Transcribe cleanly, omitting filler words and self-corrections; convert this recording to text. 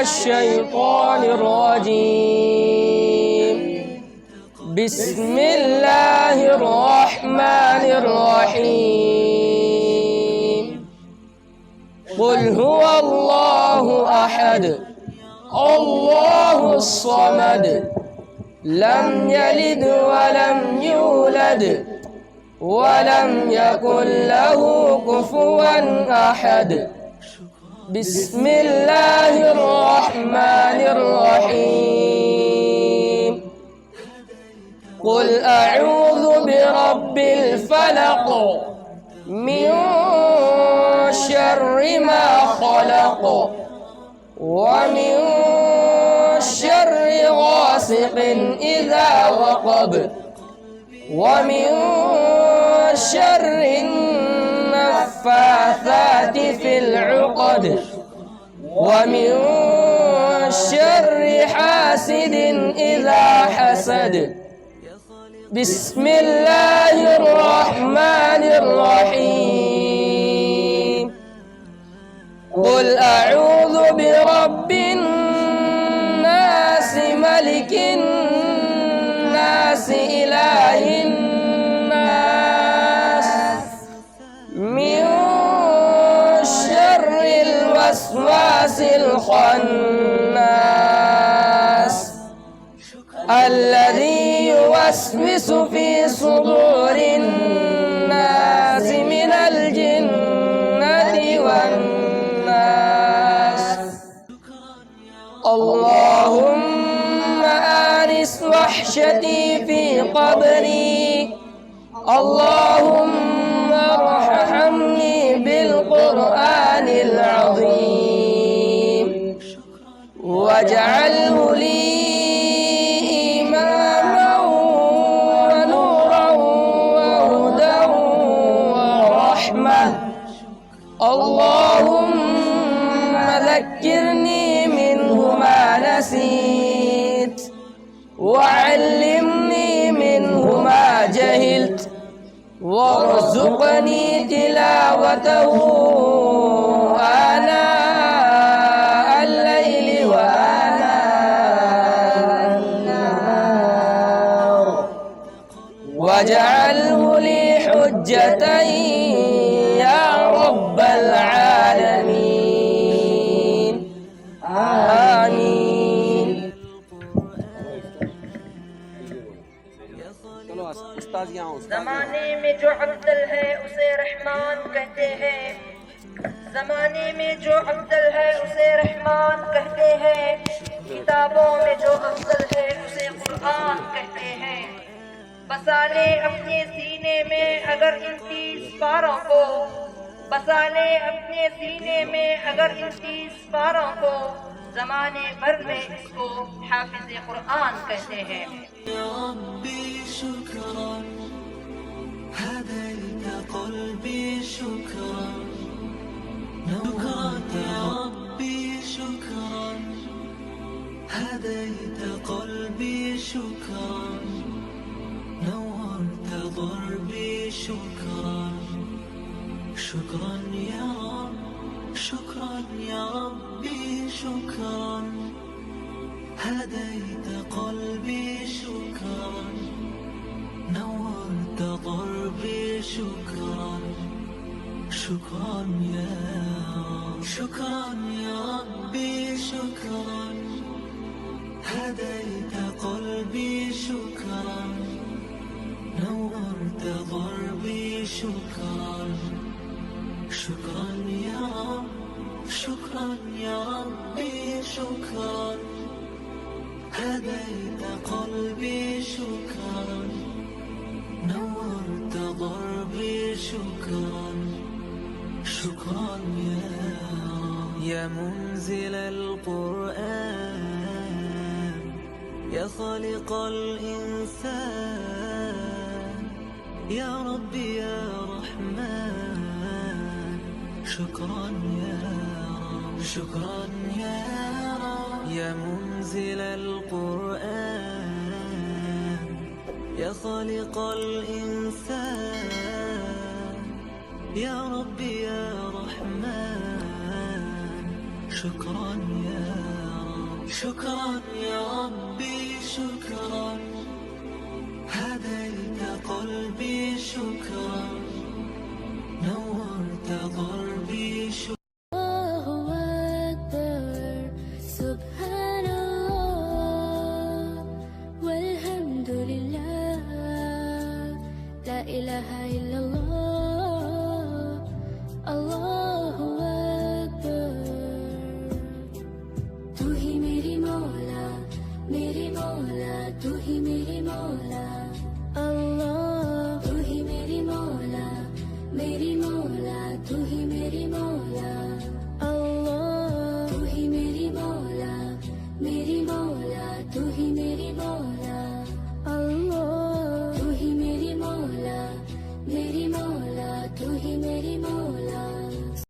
الشيطان الرجيم. بسم الله الرحمن الرحيم. قل هو الله أحد الله الصمد لم يلد ولم يولد ولم يكن له كفوا أحد. بسم الله الرحمن الرحيم. قل أعوذ برب الفلق من شر ما خلق ومن شر غاسق إذا وقب ومن شر النفاثات في العقد ومن شر حاسد إذا حسد. بسم الله الرحمن الرحيم. قل أعوذ برب الناس ملك الناس إله الناس من شر الوسواس الخناس الذي يوسوس في صدور الناس من الجنة والناس. اللهم آنس وحشتي في قبري. اللهم ارحمني بالقرآن العظيم واجعله لي إماما ونورا وهدى ورحمة. اللهم ذكرني منه ما نسيت وعلمني منه ما جهلت وارزقني تلاوته آناء الليل وآناء النهار واجعله لي حجة يا رب العالمين. آمين. ज़माने में जो अब्दल है उसे रहमान कहते हैं। ज़माने में जो अब्दल है उसे रहमान कहते हैं। किताबों में जो अब्दल है उसे कुरान कहते हैं। बसा ले अपने सीने में अगर इन 30 पारों को, बसा ले अपने सीने में अगर इन 30 पारों को, ज़माने भर में इसको हाफिज़ कुरान कहते हैं। يا ربي شكرا هديت قلبي شكرا نورت يا ربي شكرا هديت قلبي شكرا نورت ضربي شكرا شكرا يا رب شكرا يا ربي شكرا هديت قلبي شكرا نورت ضربي شكرا شكرا يا رب شكرا يا ربي شكرا هديت قلبي شكرا نورت ضربي شكرا شكرا يا رب شكرا يا ربي شكرا هديت قلبي شكرا نورت ضربي شكرا شكرا يا منزل القرآن يا خالق الإنسان يا ربي يا رحمن شكرا يا رب شكرا يا رب يا منزل القرآن يا خالق الإنسان يا ربي يا رحمن شكرا يا شكرا يا ربي شكرا، هديت قلبي شكرا، نورت ضربي